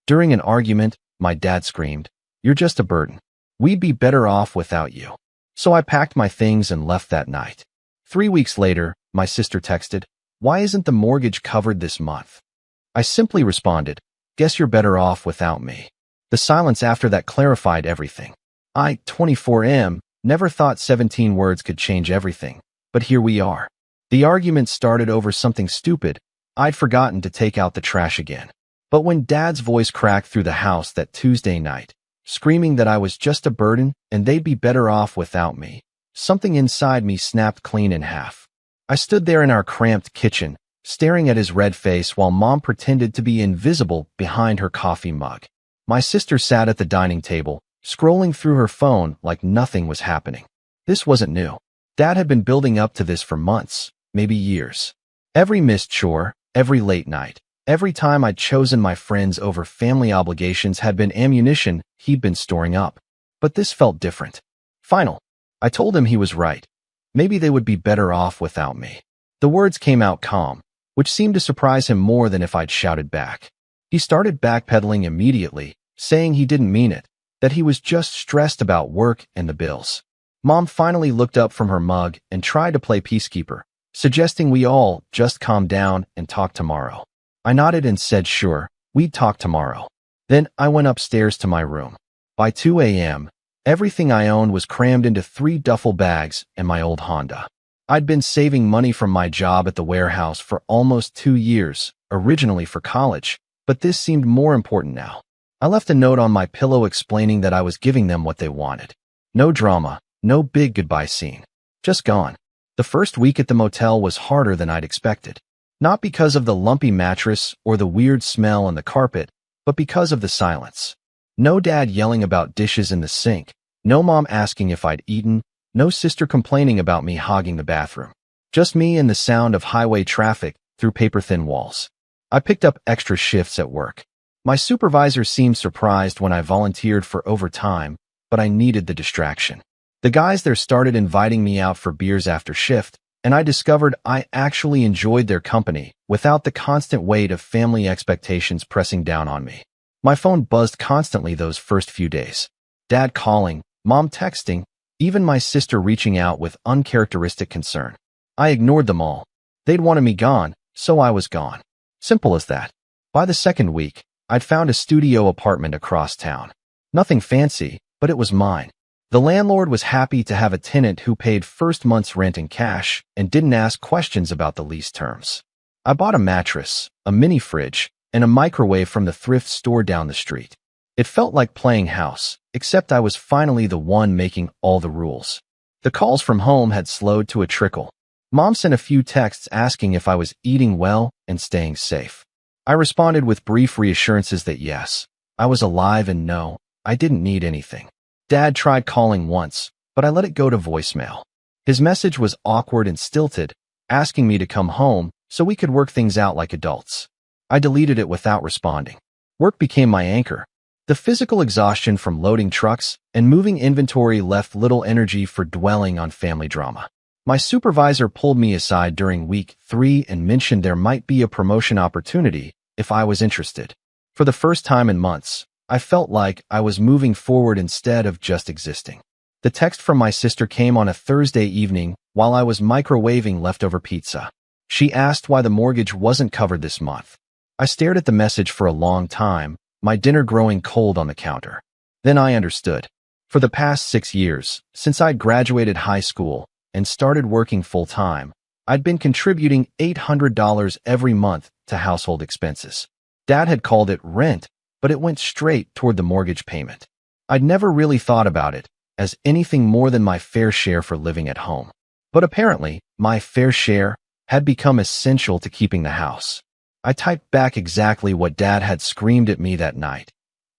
During an argument, my dad screamed, "You're just a burden. We'd be better off without you." So I packed my things and left that night. 3 weeks later, my sister texted, "Why isn't the mortgage covered this month?" I simply responded, "Guess you're better off without me." The silence after that clarified everything. I, 24M, never thought 17 words could change everything, but here we are. The argument started over something stupid. I'd forgotten to take out the trash again. But when Dad's voice cracked through the house that Tuesday night, screaming that I was just a burden and they'd be better off without me, something inside me snapped clean in half. I stood there in our cramped kitchen, staring at his red face while Mom pretended to be invisible behind her coffee mug. My sister sat at the dining table, scrolling through her phone like nothing was happening. This wasn't new. Dad had been building up to this for months, maybe years. Every missed chore, every late night, every time I'd chosen my friends over family obligations had been ammunition he'd been storing up. But this felt different. Final. I told him he was right. Maybe they would be better off without me. The words came out calm, which seemed to surprise him more than if I'd shouted back. He started backpedaling immediately, saying he didn't mean it, that he was just stressed about work and the bills. Mom finally looked up from her mug and tried to play peacekeeper, suggesting we all just calm down and talk tomorrow. I nodded and said sure, we'd talk tomorrow. Then I went upstairs to my room. By 2 a.m., everything I owned was crammed into 3 duffel bags and my old Honda. I'd been saving money from my job at the warehouse for almost 2 years, originally for college, but this seemed more important now. I left a note on my pillow explaining that I was giving them what they wanted. No drama, no big goodbye scene. Just gone. The first week at the motel was harder than I'd expected. Not because of the lumpy mattress or the weird smell on the carpet, but because of the silence. No dad yelling about dishes in the sink, no mom asking if I'd eaten, no sister complaining about me hogging the bathroom. Just me and the sound of highway traffic through paper-thin walls. I picked up extra shifts at work. My supervisor seemed surprised when I volunteered for overtime, but I needed the distraction. The guys there started inviting me out for beers after shift, and I discovered I actually enjoyed their company without the constant weight of family expectations pressing down on me. My phone buzzed constantly those first few days. Dad calling, Mom texting, even my sister reaching out with uncharacteristic concern. I ignored them all. They'd wanted me gone, so I was gone. Simple as that. By the second week, I'd found a studio apartment across town. Nothing fancy, but it was mine. The landlord was happy to have a tenant who paid first month's rent in cash and didn't ask questions about the lease terms. I bought a mattress, a mini fridge, and a microwave from the thrift store down the street. It felt like playing house, except I was finally the one making all the rules. The calls from home had slowed to a trickle. Mom sent a few texts asking if I was eating well and staying safe. I responded with brief reassurances that yes, I was alive and no, I didn't need anything. Dad tried calling once, but I let it go to voicemail. His message was awkward and stilted, asking me to come home so we could work things out like adults. I deleted it without responding. Work became my anchor. The physical exhaustion from loading trucks and moving inventory left little energy for dwelling on family drama. My supervisor pulled me aside during week 3 and mentioned there might be a promotion opportunity if I was interested. For the first time in months, I felt like I was moving forward instead of just existing. The text from my sister came on a Thursday evening while I was microwaving leftover pizza. She asked why the mortgage wasn't covered this month. I stared at the message for a long time, my dinner growing cold on the counter. Then I understood. For the past 6 years, since I'd graduated high school and started working full-time, I'd been contributing $800 every month to household expenses. Dad had called it rent, but it went straight toward the mortgage payment. I'd never really thought about it as anything more than my fair share for living at home. But apparently, my fair share had become essential to keeping the house. I typed back exactly what Dad had screamed at me that night.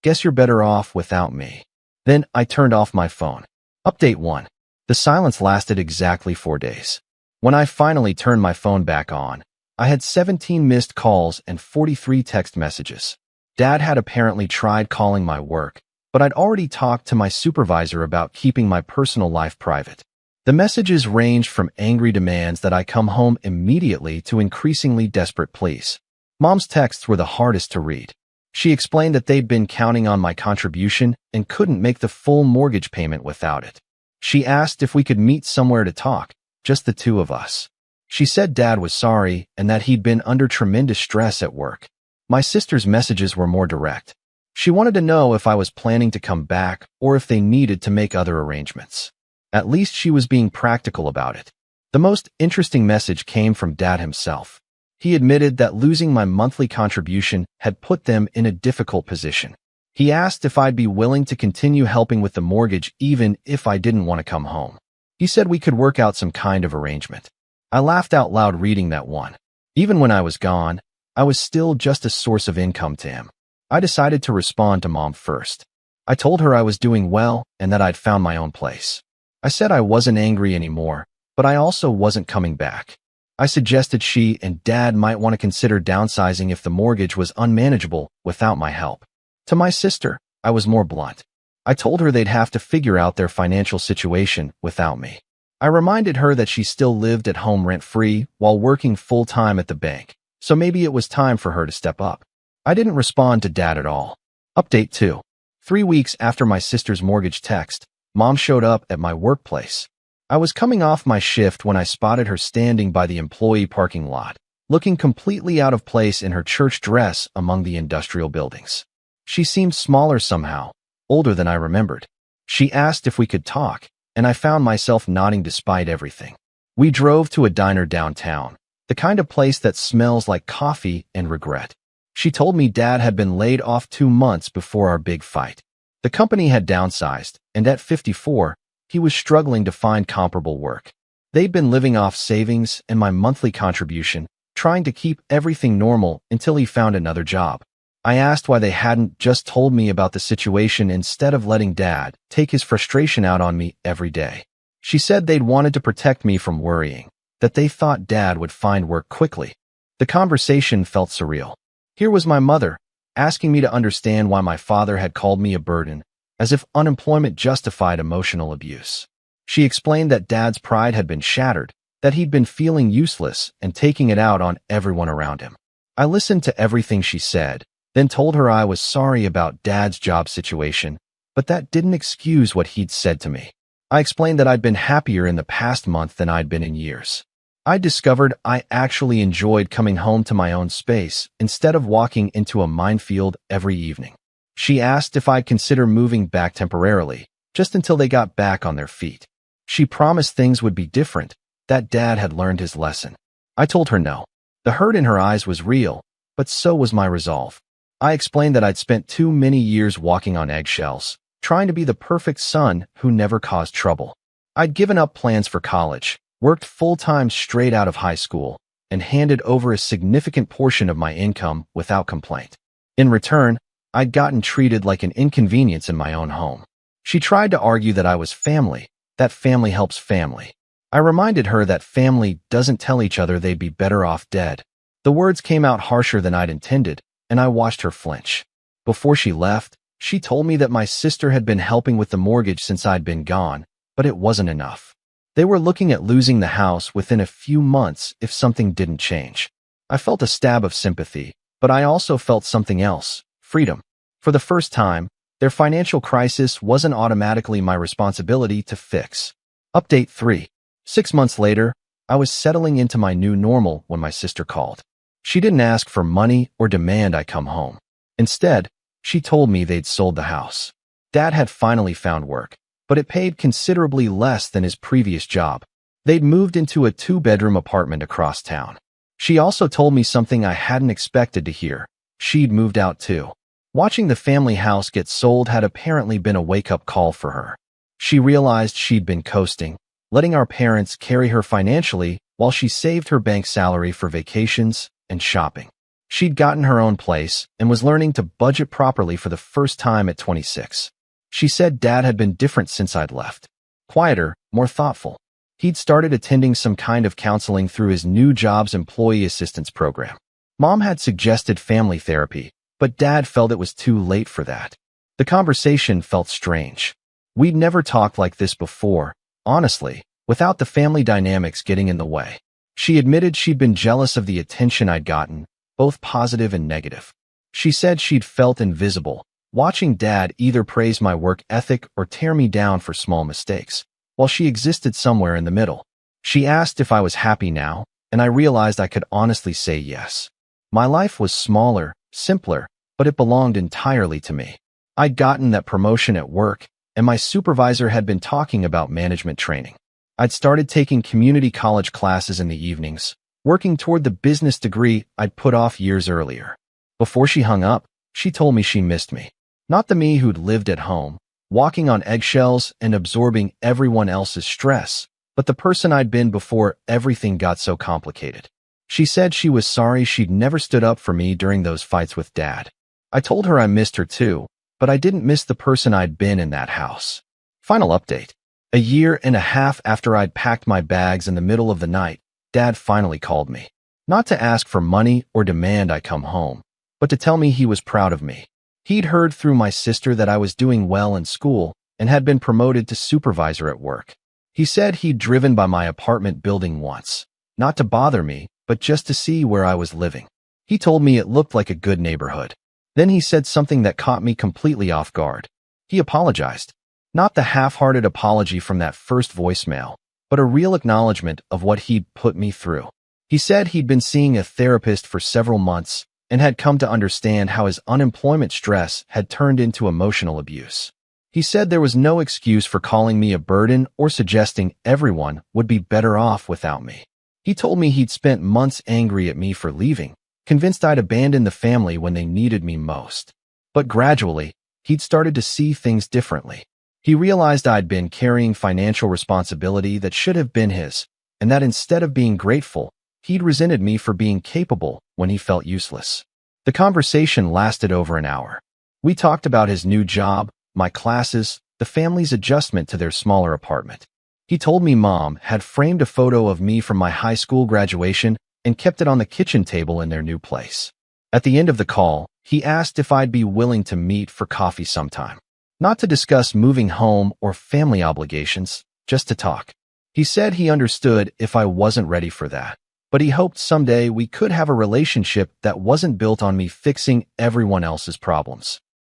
Guess you're better off without me. Then I turned off my phone. Update 1. The silence lasted exactly 4 days. When I finally turned my phone back on, I had 17 missed calls and 43 text messages. Dad had apparently tried calling my work, but I'd already talked to my supervisor about keeping my personal life private. The messages ranged from angry demands that I come home immediately to increasingly desperate pleas. Mom's texts were the hardest to read. She explained that they'd been counting on my contribution and couldn't make the full mortgage payment without it. She asked if we could meet somewhere to talk, just the two of us. She said Dad was sorry and that he'd been under tremendous stress at work. My sister's messages were more direct. She wanted to know if I was planning to come back or if they needed to make other arrangements. At least she was being practical about it. The most interesting message came from Dad himself. He admitted that losing my monthly contribution had put them in a difficult position. He asked if I'd be willing to continue helping with the mortgage even if I didn't want to come home. He said we could work out some kind of arrangement. I laughed out loud reading that one. Even when I was gone, I was still just a source of income to him. I decided to respond to Mom first. I told her I was doing well and that I'd found my own place. I said I wasn't angry anymore, but I also wasn't coming back. I suggested she and Dad might want to consider downsizing if the mortgage was unmanageable without my help. To my sister, I was more blunt. I told her they'd have to figure out their financial situation without me. I reminded her that she still lived at home rent-free while working full-time at the bank, so maybe it was time for her to step up. I didn't respond to Dad at all. Update 2. 3 weeks after my sister's mortgage text, Mom showed up at my workplace. I was coming off my shift when I spotted her standing by the employee parking lot, looking completely out of place in her church dress among the industrial buildings. She seemed smaller somehow, older than I remembered. She asked if we could talk, and I found myself nodding despite everything. We drove to a diner downtown, the kind of place that smells like coffee and regret. She told me Dad had been laid off 2 months before our big fight. The company had downsized, and at 54, he was struggling to find comparable work. They'd been living off savings and my monthly contribution, trying to keep everything normal until he found another job. I asked why they hadn't just told me about the situation instead of letting Dad take his frustration out on me every day. She said they'd wanted to protect me from worrying, that they thought Dad would find work quickly. The conversation felt surreal. Here was my mother, asking me to understand why my father had called me a burden, as if unemployment justified emotional abuse. She explained that Dad's pride had been shattered, that he'd been feeling useless and taking it out on everyone around him. I listened to everything she said, then told her I was sorry about Dad's job situation, but that didn't excuse what he'd said to me. I explained that I'd been happier in the past month than I'd been in years. I discovered I actually enjoyed coming home to my own space instead of walking into a minefield every evening. She asked if I'd consider moving back temporarily, just until they got back on their feet. She promised things would be different, that Dad had learned his lesson. I told her no. The hurt in her eyes was real, but so was my resolve. I explained that I'd spent too many years walking on eggshells, trying to be the perfect son who never caused trouble. I'd given up plans for college, worked full-time straight out of high school, and handed over a significant portion of my income without complaint. In return, I'd gotten treated like an inconvenience in my own home. She tried to argue that I was family, that family helps family. I reminded her that family doesn't tell each other they'd be better off dead. The words came out harsher than I'd intended, and I watched her flinch. Before she left, she told me that my sister had been helping with the mortgage since I'd been gone, but it wasn't enough. They were looking at losing the house within a few months if something didn't change. I felt a stab of sympathy, but I also felt something else. Freedom. For the first time, their financial crisis wasn't automatically my responsibility to fix. Update 3. 6 months later, I was settling into my new normal when my sister called. She didn't ask for money or demand I come home. Instead, she told me they'd sold the house. Dad had finally found work, but it paid considerably less than his previous job. They'd moved into a 2-bedroom apartment across town. She also told me something I hadn't expected to hear. She'd moved out too. Watching the family house get sold had apparently been a wake-up call for her. She realized she'd been coasting, letting our parents carry her financially while she saved her bank salary for vacations and shopping. She'd gotten her own place and was learning to budget properly for the first time at 26. She said Dad had been different since I'd left. Quieter, more thoughtful. He'd started attending some kind of counseling through his new job's employee assistance program. Mom had suggested family therapy, but Dad felt it was too late for that. The conversation felt strange. We'd never talked like this before, honestly, without the family dynamics getting in the way. She admitted she'd been jealous of the attention I'd gotten, both positive and negative. She said she'd felt invisible, watching Dad either praise my work ethic or tear me down for small mistakes, while she existed somewhere in the middle. She asked if I was happy now, and I realized I could honestly say yes. My life was smaller, simpler, but it belonged entirely to me. I'd gotten that promotion at work, and my supervisor had been talking about management training. I'd started taking community college classes in the evenings, working toward the business degree I'd put off years earlier. Before she hung up, she told me she missed me. Not the me who'd lived at home, walking on eggshells and absorbing everyone else's stress, but the person I'd been before everything got so complicated. She said she was sorry she'd never stood up for me during those fights with Dad. I told her I missed her too, but I didn't miss the person I'd been in that house. Final update. A year and a half after I'd packed my bags in the middle of the night, Dad finally called me. Not to ask for money or demand I come home, but to tell me he was proud of me. He'd heard through my sister that I was doing well in school and had been promoted to supervisor at work. He said he'd driven by my apartment building once, not to bother me, but just to see where I was living. He told me it looked like a good neighborhood. Then he said something that caught me completely off guard. He apologized. Not the half-hearted apology from that first voicemail, but a real acknowledgement of what he'd put me through. He said he'd been seeing a therapist for several months and had come to understand how his unemployment stress had turned into emotional abuse. He said there was no excuse for calling me a burden or suggesting everyone would be better off without me. He told me he'd spent months angry at me for leaving, convinced I'd abandoned the family when they needed me most. But gradually, he'd started to see things differently. He realized I'd been carrying financial responsibility that should have been his, and that instead of being grateful, he'd resented me for being capable when he felt useless. The conversation lasted over an hour. We talked about his new job, my classes, the family's adjustment to their smaller apartment. He told me Mom had framed a photo of me from my high school graduation and kept it on the kitchen table in their new place. At the end of the call, he asked if I'd be willing to meet for coffee sometime. Not to discuss moving home or family obligations, just to talk. He said he understood if I wasn't ready for that, but he hoped someday we could have a relationship that wasn't built on me fixing everyone else's problems.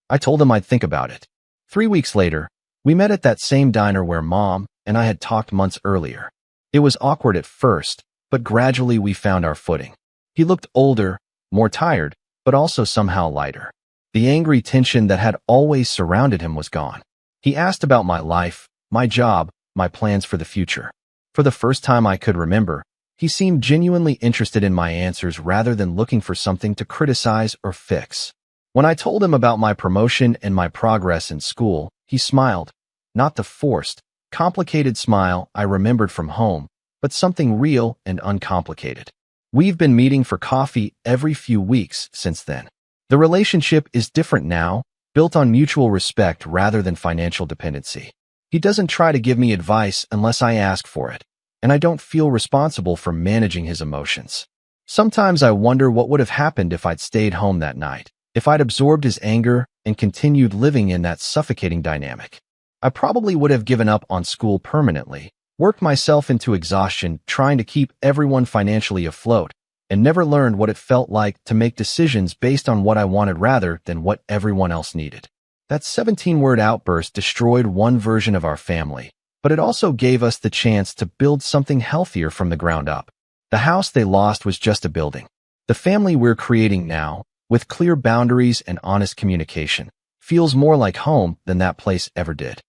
I told him I'd think about it. 3 weeks later, we met at that same diner where Mom and I had talked months earlier. It was awkward at first, but gradually we found our footing. He looked older, more tired, but also somehow lighter. The angry tension that had always surrounded him was gone. He asked about my life, my job, my plans for the future. For the first time I could remember, he seemed genuinely interested in my answers rather than looking for something to criticize or fix. When I told him about my promotion and my progress in school, he smiled. Not the forced, complicated smile I remembered from home, but something real and uncomplicated. We've been meeting for coffee every few weeks since then. The relationship is different now, built on mutual respect rather than financial dependency. He doesn't try to give me advice unless I ask for it, and I don't feel responsible for managing his emotions. Sometimes I wonder what would have happened if I'd stayed home that night, if I'd absorbed his anger and continued living in that suffocating dynamic. I probably would have given up on school permanently, worked myself into exhaustion trying to keep everyone financially afloat, and never learned what it felt like to make decisions based on what I wanted rather than what everyone else needed. That 17-word outburst destroyed one version of our family, but it also gave us the chance to build something healthier from the ground up. The house they lost was just a building. The family we're creating now, with clear boundaries and honest communication, feels more like home than that place ever did.